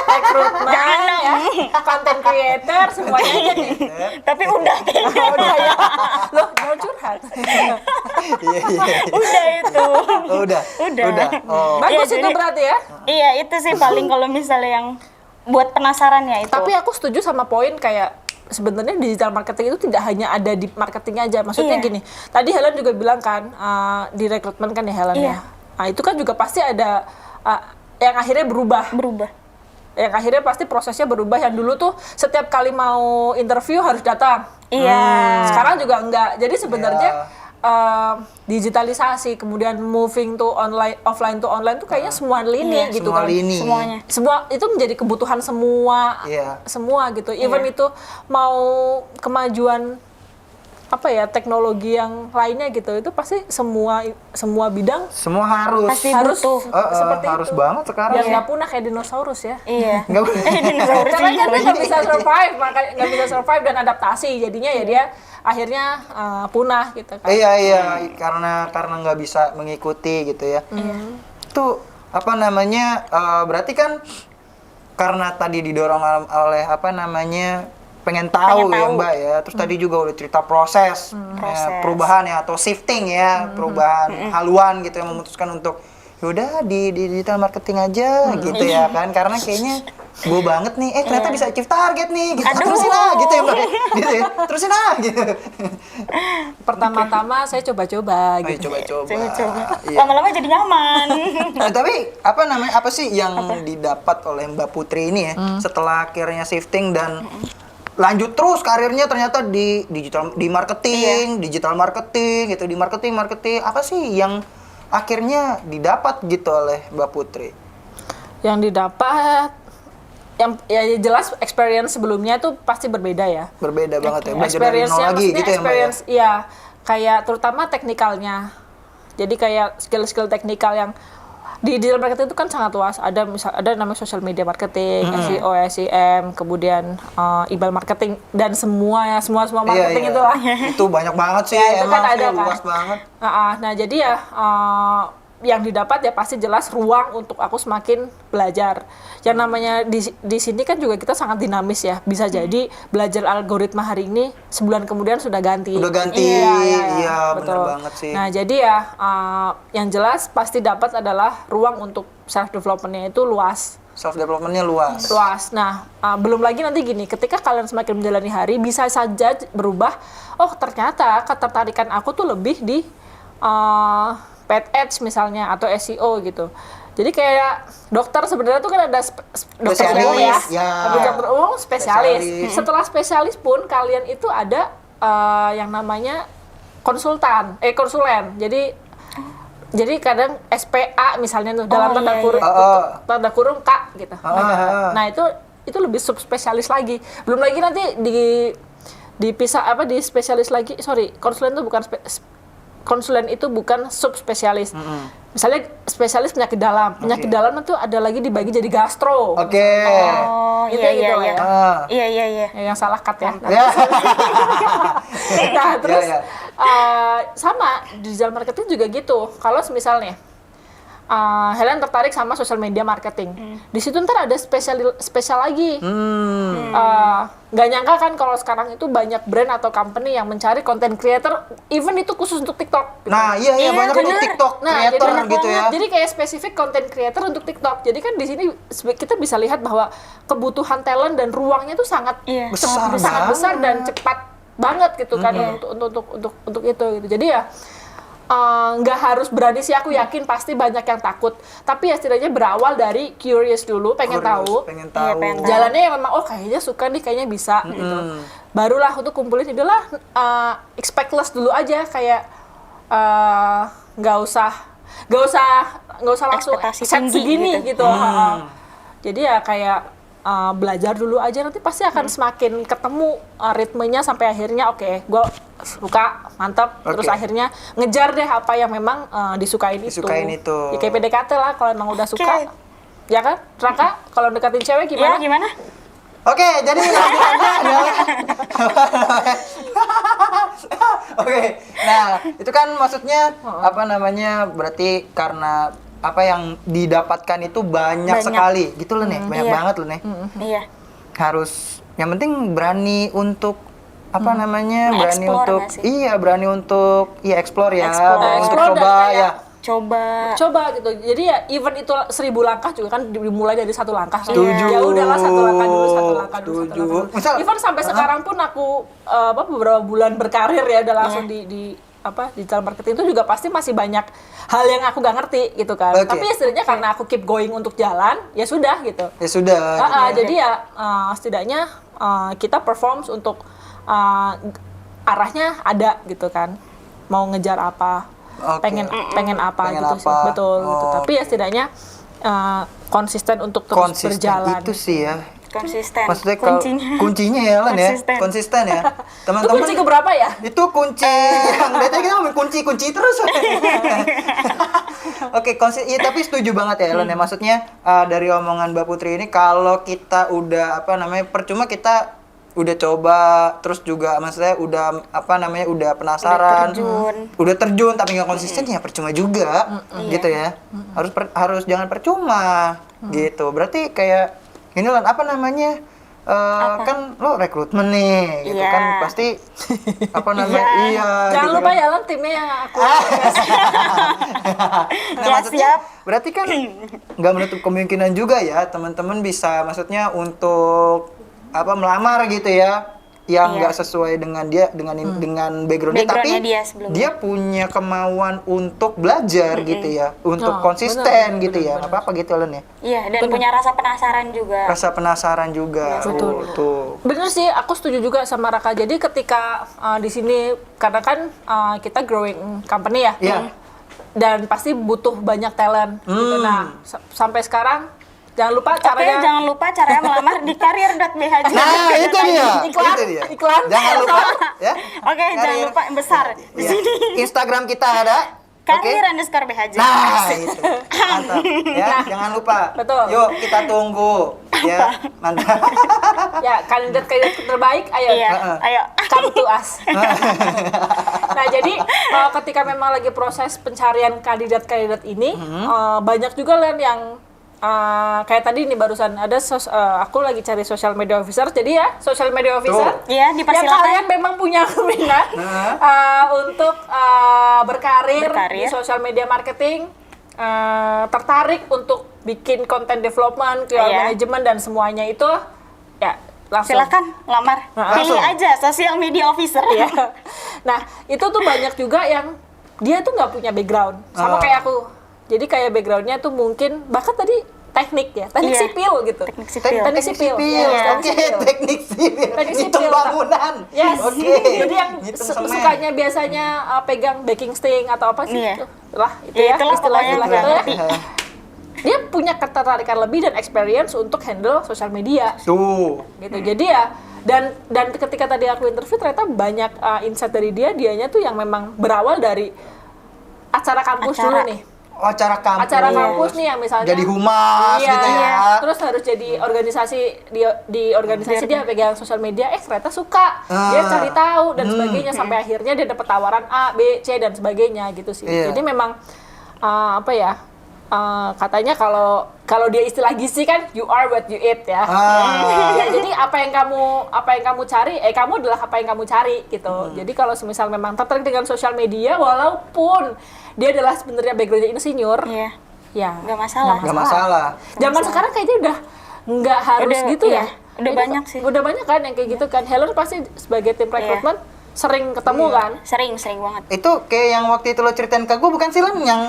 rekrutmen, Jangan dong. ya, konten creator, semuanya aja nih. Tapi udah kayaknya Udah ya, loh jangan curhat. Iya, iya. udah itu. Oh, udah. Udah. Oh. Bagus Iya, itu jadi- berarti ya. Iya, itu sih paling kalau misalnya yang buat penasaran ya itu. Tapi aku setuju sama poin kayak sebenarnya digital marketing itu tidak hanya ada di marketingnya aja. Maksudnya Iya. gini, tadi Helen juga bilang kan di rekrutmen kan ya Helen Iya. ya. Nah itu kan juga pasti ada yang akhirnya berubah. Yang akhirnya pasti prosesnya berubah. Yang dulu tuh setiap kali mau interview harus datang. Iya. Sekarang juga enggak. Jadi sebenarnya Iya. digitalisasi kemudian moving to online, offline to online tuh kayaknya semua lini Iya. gitu Semua kan. lini. Semuanya. Semua itu menjadi kebutuhan semua, Iya. semua gitu. Even itu mau kemajuan apa ya teknologi yang lainnya gitu, itu pasti semua bidang Semua harus. Pasti harus butuh. seperti Harus itu. banget sekarang. Biar nggak punah kayak dinosaurus ya. Iya. Nggak boleh. Dinosaurus Karena juga. kan dia nggak bisa survive, makanya nggak bisa survive dan adaptasi, jadinya ya dia akhirnya punah gitu kan. Iya, karena nggak bisa mengikuti gitu ya. Itu apa namanya? Berarti kan karena tadi didorong oleh apa namanya? Pengen tahu ya tahu. Mbak ya. Terus tadi juga udah cerita proses, Proses. perubahan ya atau shifting ya, perubahan haluan gitu yang memutuskan untuk yaudah di digital marketing aja gitu ya kan, karena kayaknya gue banget nih, ternyata bisa achieve target nih, gitu. Aduh. Terusin ah gitu ya Mbak, gitu ya, terusin ah gitu. Pertama-tama saya coba-coba Ayo gitu. Coba-coba. Iya. Lama-lama jadi nyaman. Nah, tapi apa sih yang didapat oleh Mbak Putri ini ya setelah akhirnya shifting dan lanjut terus karirnya ternyata di digital marketing gitu, di marketing apa sih yang akhirnya didapat gitu oleh Mbak Putri? Yang didapat, yang ya jelas experience sebelumnya tuh pasti berbeda ya. Berbeda banget ya, belajar dari nol lagi Maksudnya gitu ya Mbak ya? experience, iya, kayak terutama teknikalnya. Jadi kayak skill-skill teknikal yang di digital marketing itu kan sangat luas. Ada namanya social media marketing, SEO, SEM, kemudian email marketing dan semua marketing Iya. itulah. Itu banyak banget sih, Ya, itu emang kan sih ada kan. luas banget. Nah, jadi ya yang didapat ya pasti jelas ruang untuk aku semakin belajar. Yang namanya di sini kan juga kita sangat dinamis ya. Bisa jadi belajar algoritma hari ini sebulan kemudian sudah ganti. Udah ganti, iya benar banget sih. Nah, jadi ya yang jelas pasti dapat adalah ruang untuk self development-nya itu luas. Self development-nya luas. Luas. Nah, belum lagi nanti gini, ketika kalian semakin menjalani hari bisa saja berubah. Oh, ternyata ketertarikan aku tuh lebih di paid ads misalnya atau SEO gitu. Jadi kayak dokter sebenarnya tuh kan ada dokter umum ya, ya. ada dokter umum spesialis. Spesialis. Setelah spesialis pun kalian itu ada yang namanya konsulen. Jadi kadang SPA misalnya tuh dalam tanda kurung tanda kurung K gitu. Nah, itu lebih subspesialis lagi. Belum lagi nanti dipisah di spesialis lagi. Sorry, konsulen itu bukan subspesialis. Misalnya spesialis penyakit dalam. Penyakit dalam itu ada lagi dibagi jadi gastro. Oke. Oh, Gitu iya. ya. Iya. Ya, yang salah cut ya. Ya. Nah, terus Ya. sama di digital marketing juga gitu. Kalau misalnya Helen tertarik sama social media marketing, di situ ntar ada spesial lagi. Nggak nyangka kan kalau sekarang itu banyak brand atau company yang mencari content creator, even itu khusus untuk TikTok. Gitu. Nah, iya banyak bener. untuk TikTok Nah, creator jadi gitu ya. Jadi kayak spesifik content creator untuk TikTok. Jadi kan di sini kita bisa lihat bahwa kebutuhan talent dan ruangnya itu sangat Besar sangat besar banget. dan cepat banget gitu kan untuk itu gitu. Jadi ya nggak harus berani sih, aku yakin pasti banyak yang takut. Tapi ya setidaknya berawal dari curious dulu, pengen tahu. Pengen Iya, tahu. pengen tahu. Jalannya yang memang kayaknya suka nih, kayaknya bisa gitu. Barulah untuk kumpulin udahlah expect less dulu aja, kayak nggak usah langsung Ekspektasi set tinggi segini gitu. gitu. Jadi ya kayak belajar dulu aja, nanti pasti akan semakin ketemu ritmenya sampai akhirnya gue suka, mantap, terus akhirnya ngejar deh apa yang memang disukain itu. Ya, kayak PDKT lah, kalau emang udah suka. Ya kan, Raka, kalau deketin cewek Ya, gimana? gimana? Oke, jadi lanjutannya adalah Oke. Nah, itu kan maksudnya berarti karena apa yang didapatkan itu banyak sekali gitu loh nih, banyak iya. banget loh nih. Iya. Harus yang penting berani untuk berani Nge-explore untuk nggak sih? berani untuk explore ya, Explore. berani untuk Explore dan coba kayak ya. Coba gitu. Jadi ya even itu 1000 langkah juga kan dimulai dari 1 langkah. Setuju. Ya udahlah 1 langkah dulu, 1 langkah dulu, 1 Setuju. langkah dulu. Misal- Even sampai sekarang pun aku beberapa bulan berkarir ya udah langsung di digital marketing itu juga pasti masih banyak hal yang aku gak ngerti gitu kan. Oke. Tapi ya setidaknya karena aku keep going untuk jalan, ya sudah gitu. Ya sudah. Jadi ya setidaknya kita performs untuk arahnya ada gitu kan. Mau ngejar apa, Oke. pengen apa Pengen gitu sih. apa. Betul gitu. Oh, Tapi ya setidaknya konsisten untuk terus konsisten berjalan. itu sih ya. konsisten. Maksudnya kalau kuncinya ya Lan ya, konsisten ya. Itu Teman-teman. kunci keberapa ya? Itu kunci yang dari tadi kita ngomongin kunci terus. Oke, iya tapi setuju banget ya Ellen ya. Maksudnya dari omongan Mbak Putri ini kalau kita udah percuma kita udah coba terus juga maksudnya udah udah penasaran, udah terjun tapi nggak konsisten ya percuma juga gitu ya. Harus jangan percuma gitu. Berarti kayak ini Lan kan lo rekrutmen nih gitu kan pasti iya Jangan gitu lupa ya Lan, timnya yang aku. Nah, Ya, maksudnya siap. berarti kan nggak menutup kemungkinan juga ya teman-teman bisa maksudnya untuk apa melamar gitu ya yang Iya. nggak sesuai dengan dia dengan backgroundnya tapi Backgroundnya dia sebelumnya. dia punya kemauan untuk belajar gitu ya untuk Oh, konsisten benar, gitu ya benar. apa gitu Len ya Iya, dan punya rasa penasaran juga. rasa penasaran juga. Betul. Oh, tuh. Bener sih, aku setuju juga sama Raka. Jadi ketika di sini karena kan kita growing company ya, Iya. dan pasti butuh banyak talent. Gitu. Nah, sampai sekarang jangan lupa Oke, caranya. jangan lupa caranya melamar di karir.bhj. Nah, itu dia. Iklan, Itu dia. iklan. Jangan lupa ya. Oke, jangan lupa yang besar di Ya. sini. Instagram kita ada. Oke. Karir_BHJ. Nah, itu. Mantap. Ya, jangan lupa. Betul. Yuk, kita tunggu. Ya, mantap. Ya, kandidat-kandidat terbaik, ayo. Iya, ayo. Come to us. Nah, jadi ketika memang lagi proses pencarian kandidat-kandidat ini, banyak juga Len yang kayak tadi nih barusan ada aku lagi cari social media officer. Jadi ya, social media officer Iya, yang dipersilakan. kalian memang punya minat untuk berkarir di social media marketing, tertarik untuk bikin content development, PR Iya. management dan semuanya itu ya langsung. Silakan lamar. Pilih Langsung. aja social media officer. Iya. Nah, itu tuh banyak juga yang dia tuh nggak punya background sama kayak aku. Jadi kayak backgroundnya tuh mungkin bahkan tadi teknik ya, teknik Iya. sipil gitu. Teknik sipil. Teknik sipil. Iya, Oke, teknik sipil. teknik sipil. Teknik Hitung sipil. bangunan. Yes. Oke. Jadi yang Hitung semen. sukanya biasanya pegang baking stick atau apa sih? Iya. Lah, itu Ya, ya, itulah istilah pokoknya itu nggak ya. ngerti. Dia punya ketertarikan lebih dan experience untuk handle sosial media. Tuh. Gitu. Jadi ya dan ketika tadi aku interview ternyata banyak insight dari dianya tuh yang memang berawal dari acara kampus Acara. dulu nih. Oh, acara kampus. Acara kampus nih yang misalnya Jadi humas iya, gitu ya. iya. Terus harus jadi organisasi di organisasi dia pegang sosial media, ternyata suka. Dia cari tahu dan sebagainya sampai akhirnya dia dapat tawaran A, B, C dan sebagainya gitu sih. Iya. Jadi memang apa ya? Katanya kalau dia istilah gizi kan you are what you eat ya. Ya, jadi apa yang kamu cari, kamu adalah apa yang kamu cari gitu. Jadi kalau semisal memang tertarik dengan sosial media walaupun dia adalah sebenarnya backgroundnya insinyur, Iya. ya Nggak masalah. Nggak masalah. Zaman sekarang kayaknya udah nggak harus Udah, gitu iya. ya. Udah Itu banyak sih. Udah banyak kan yang kayak gitu kan. Helen pasti sebagai tim rekrutmen sering ketemu kan. Sering banget. Itu kayak yang waktu itu lo ceritain ke gue bukan sih Len? Yang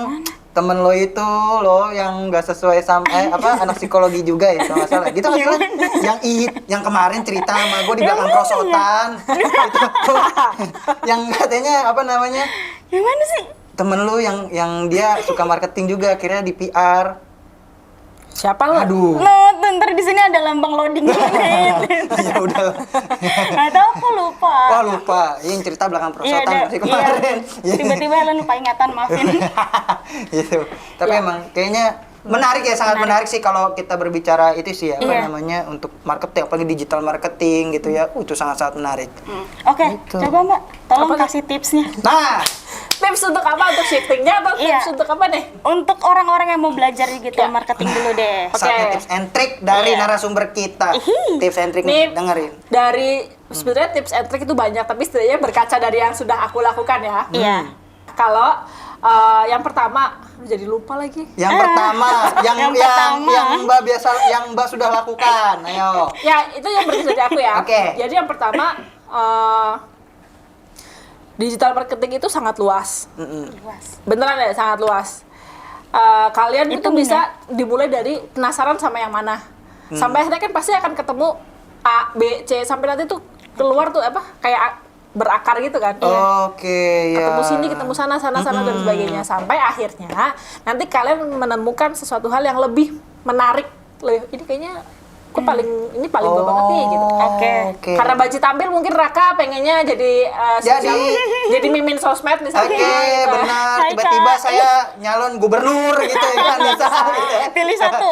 temen lo itu lo yang nggak sesuai sama anak psikologi juga ya kalau nggak salah gitu nggak sih Len? Yang kemarin cerita sama gue di belakang prosotan itu, yang katanya apa namanya Gimana sih? temen lo yang dia suka marketing juga akhirnya di PR. Siapa lo? Aduh. Nah, ntar di sini ada lambang loading gitu. Ya udah. Nggak tahu, aku lupa. Wah lupa. Yang cerita belakang prosotan dari kemarin. Tiba-tiba Helen lupa ingatan, maafin. Gitu. Tapi emang kayaknya menarik ya, sangat menarik sih kalau kita berbicara itu sih ya, apa Iya. namanya untuk marketing, apalagi digital marketing gitu ya. Itu sangat-sangat menarik. Oke, Gitu. coba Mbak, tolong Apa? kasih tipsnya. Nah, Tips untuk apa? Untuk shiftingnya atau tips Iya. untuk apa nih? Untuk orang-orang yang mau belajar digital Ya. marketing dulu deh. Oke. saatnya tips and trick dari Iya. narasumber kita. Tips and trick Nih, dengerin. dari sebenarnya tips and trick itu banyak, tapi setidaknya berkaca dari yang sudah aku lakukan ya. Iya. Kalau yang pertama, jadi lupa lagi. Yang pertama, yang pertama. Mbak biasa, yang Mbak sudah lakukan. Ayo. Ya, itu yang berkaca dari aku ya. Oke. Jadi yang pertama, digital marketing itu sangat luas. Luas. Beneran ya, sangat luas. Kalian itu Itu bisa dimulai dari penasaran sama yang mana. Sampai akhirnya kan pasti akan ketemu A, B, C, sampai nanti tuh keluar tuh apa kayak berakar gitu kan. Oke, ya. Ketemu sini, ketemu sana dan sebagainya. Sampai akhirnya nanti kalian menemukan sesuatu hal yang lebih menarik. Loh, ini kayaknya gue paling gue banget nih gitu. Oke. Karena Baji tampil mungkin Raka pengennya jadi jadi mimin sosmed misalnya. Oke, benar. Hai, Tiba-tiba Kak. saya nyalon gubernur gitu ya kan, bisa gitu ya. Pilih satu.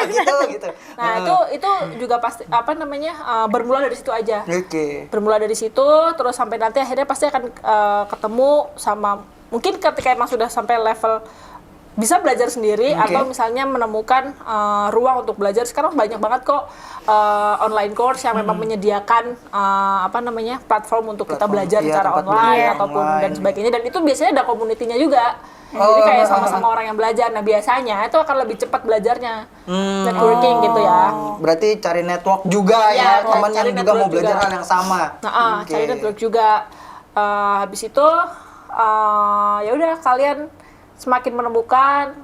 Bisa gitu. Nah, itu juga pasti apa namanya bermula dari situ aja. Oke. Bermula dari situ terus sampai nanti akhirnya pasti akan ketemu sama mungkin ketika emang sudah sampai level bisa belajar sendiri Oke. atau misalnya menemukan ruang untuk belajar. Sekarang banyak banget kok online course yang memang menyediakan platform untuk kita Platform, belajar iya, secara tempat online belajar ataupun online. dan sebagainya. Dan itu biasanya ada komunitinya juga. Oh. Jadi kayak sama-sama orang yang belajar. Nah biasanya itu akan lebih cepat belajarnya, networking gitu ya. Berarti cari network juga Ya, ya, teman cari yang juga mau network belajar juga. hal yang sama. Nah, Oke. cari network juga. Habis itu ya udah kalian semakin menemukan,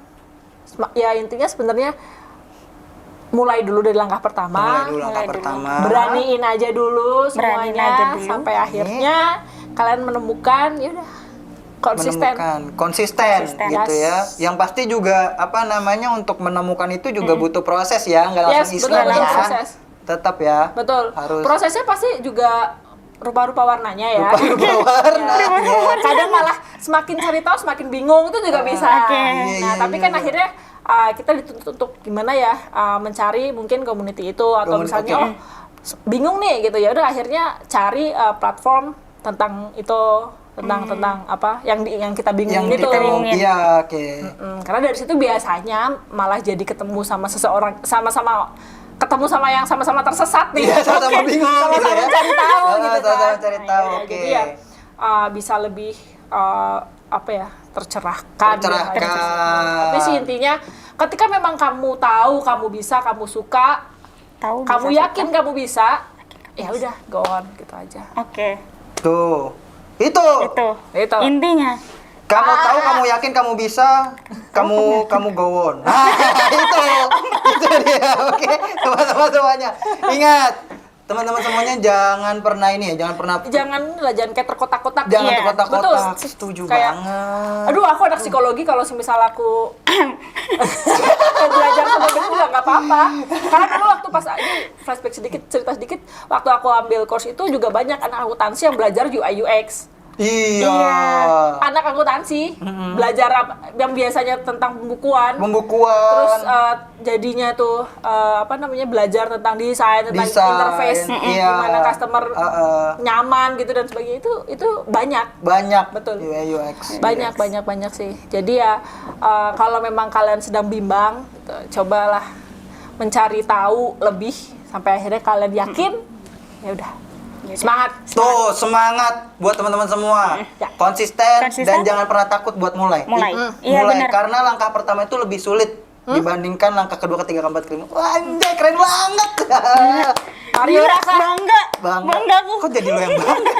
ya intinya sebenarnya mulai dulu dari langkah pertama. Mulai dulu langkah mulai dulu. pertama. Beraniin aja dulu Beraniin semuanya aja dulu. sampai akhirnya kalian menemukan, ya udah konsisten. Konsisten gitu Yes. ya. Yang pasti juga untuk menemukan itu juga butuh proses ya, nggak langsung Yes, instan betul, ya. proses. Tetap ya. Betul. Harus Prosesnya pasti juga rupa-rupa warnanya ya. rupa-rupa warna. Ya, kadang malah semakin cari tahu semakin bingung itu juga bisa. Oke. Nah, Iya, tapi iya, kan iya. akhirnya kita dituntut untuk gimana ya mencari mungkin community itu atau misalnya oke. bingung nih gitu ya udah akhirnya cari platform tentang itu tentang apa yang kita bingung Yang itu. kita bingungin. iya, oke. Karena dari situ biasanya malah jadi ketemu sama seseorang sama-sama ketemu sama yang sama-sama tersesat nih. Iya, sama-sama bingung gitu Sama-sama ya. cari tahu Ah, gitu kan. sama-sama cari tahu, Iya, oke. Jadi ya bisa lebih tercerahkan. Tercerahkan. Tapi sih intinya ketika memang kamu tahu, kamu bisa, kamu suka, Tahu kamu bisa, yakin kamu bisa, ya udah go on gitu aja. suka. Oke. Tuh. Itu. Itu. Intinya. Kamu tahu, kamu yakin kamu bisa, kamu go on. Nah, itu dia. Oke, teman-teman semuanya. Ingat, teman-teman semuanya jangan pernah Jangan kayak terkotak-kotak. jangan Iya, terkotak-kotak. betul. Setuju Kayak, banget. Aduh, aku anak psikologi kalau misal aku belajar sama buku nggak apa-apa. Karena dulu waktu pas ini flashback cerita sedikit, waktu aku ambil course itu juga banyak anak akuntansi yang belajar UI UX. Iya. Anak akuntansi belajar yang biasanya tentang pembukuan. Terus Pembukuan. jadinya tuh belajar tentang desain, tentang Desain, interface, iya. gimana customer nyaman gitu dan sebagainya itu banyak. banyak. Betul. UI UX. Banyak sih. Jadi ya kalau memang kalian sedang bimbang, gitu, cobalah mencari tahu lebih sampai akhirnya kalian yakin. Ya udah. Semangat. Tuh, semangat buat teman-teman semua. Ya. Konsisten Konsisten. dan jangan pernah takut buat mulai. Mulai. Iya, Mulai benar. karena langkah pertama itu lebih sulit dibandingkan langkah kedua, ketiga, keempat, kelima. Wah, anjay, keren banget. Mario Raka. Bangga aku. Kok jadi lo yang bangga?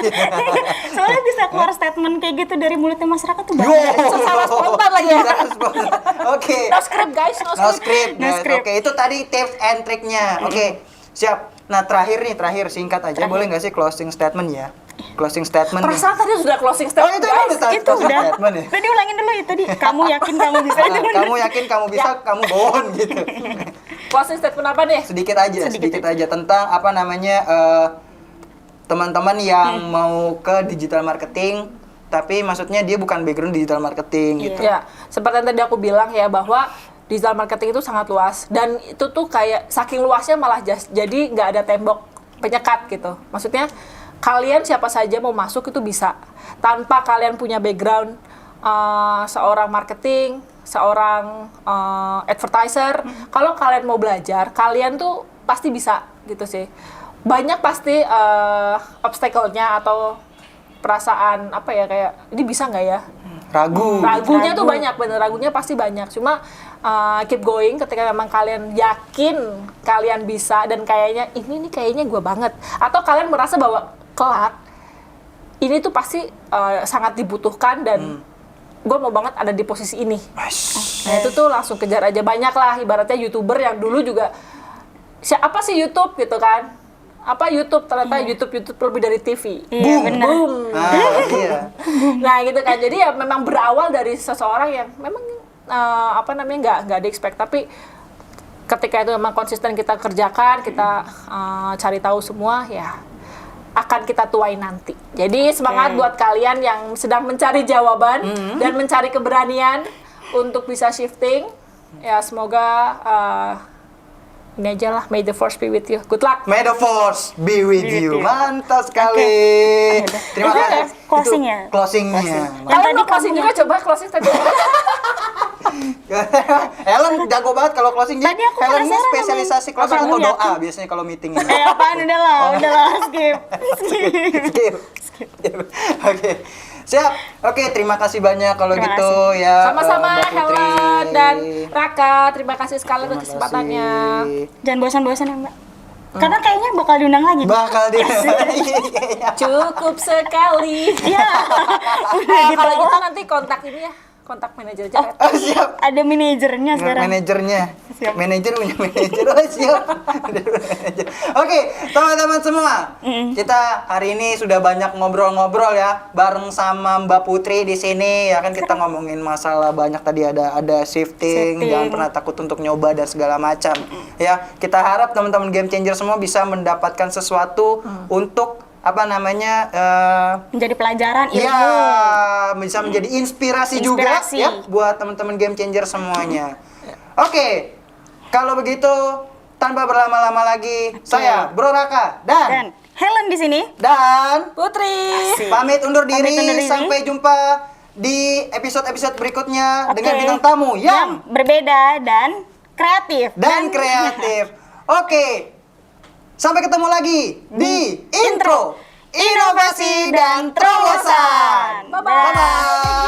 Soalnya bisa keluar statement kayak gitu dari mulutnya masyarakat tuh Yo. bangga. Secara spontan lagi ya. Secara spontan. Oke. No script guys, no No script. script, No guys. script. Oke, itu tadi tips and triknya. Oke, siap. Nah, terakhir singkat aja. Boleh nggak sih closing statement ya? Closing statement nih. Perasaan tadi sudah closing Oh, statement itu guys. udah Itu closing udah. statement ya? Tadi ulangin dulu ya tadi. Kamu yakin kamu bisa itu bener. Kamu yakin kamu bisa, kamu go on gitu. Closing statement apa nih? Sedikit aja tentang teman-teman yang mau ke digital marketing, tapi maksudnya dia bukan background digital marketing gitu. Ya, seperti yang tadi aku bilang ya bahwa digital marketing itu sangat luas dan itu tuh kayak saking luasnya malah jadi nggak ada tembok penyekat gitu. Maksudnya kalian siapa saja mau masuk itu bisa tanpa kalian punya background seorang marketing, seorang advertiser. Kalau kalian mau belajar, kalian tuh pasti bisa gitu sih. Banyak pasti obstacle-nya atau perasaan kayak ini bisa nggak ya? Ragunya tuh banyak, bener ragunya pasti banyak. Cuma keep going ketika memang kalian yakin kalian bisa dan kayaknya ini kayaknya gue banget. Atau kalian merasa bahwa kelak ini tuh pasti sangat dibutuhkan dan gue mau banget ada di posisi ini. Nah itu tuh langsung kejar aja. Banyak lah ibaratnya YouTuber yang dulu juga apa sih YouTube gitu kan? Apa YouTube ternyata YouTube lebih dari TV. Iya, benar. Boom. Iya. Nah gitu kan, jadi ya memang berawal dari seseorang yang memang nggak di-expect, tapi ketika itu memang konsisten kita kerjakan, kita cari tahu semua, ya akan kita tuai nanti. Jadi semangat buat kalian yang sedang mencari jawaban dan mencari keberanian untuk bisa shifting. Ya semoga ini aja lah, may the force be with you. Good luck. May the force be with you. Mantap sekali. Terima Itu kasih. closing Itu ya? Closingnya. Kalian tadi mau closing kamu juga, coba closing tadi. Helen jago banget kalau closing. Jadi Tadi aku Helen ini penasaran, spesialisasi Amin. closing Kamu atau doa yakin? biasanya kalau meeting ini. Apaan udahlah, skip. Skip. Oke. Siap. Oke, terima kasih banyak kalau Terima gitu ya. Sama-sama Mbak Putri. Helen dan Raka, terima kasih sekali Terima atas kesempatannya. kasih. Jangan bosan-bosan ya Mbak. Karena kayaknya bakal diundang lagi. Bakal dia. Cukup sekali. Iya. Udah gitu. Kalau gitu nanti kontak ini ya, kontak manajer aja. Oh, siap. Ada manajernya sekarang. Manajernya. Siap. Manajer punya manajer. Oh, siap. Manajer. Oke, teman-teman semua. Kita hari ini sudah banyak ngobrol-ngobrol ya bareng sama Mbak Putri di sini ya kan kita ngomongin masalah banyak tadi ada shifting, Shifting. jangan pernah takut untuk nyoba dan segala macam. Ya, kita harap teman-teman game changer semua bisa mendapatkan sesuatu untuk apa namanya Menjadi pelajaran ilmu. ya bisa menjadi inspirasi juga Inspirasi. ya buat teman-teman game changer semuanya. Oke, kalau begitu tanpa berlama-lama lagi, saya Bro Raka Dan Helen di sini. dan Putri. pamit undur diri. Pamit undur diri. Sampai jumpa di episode-episode berikutnya Oke. dengan bintang tamu yang berbeda dan kreatif. kreatif. Oke. Sampai ketemu lagi di intro, inovasi dan terobosan. Bye-bye. Bye-bye.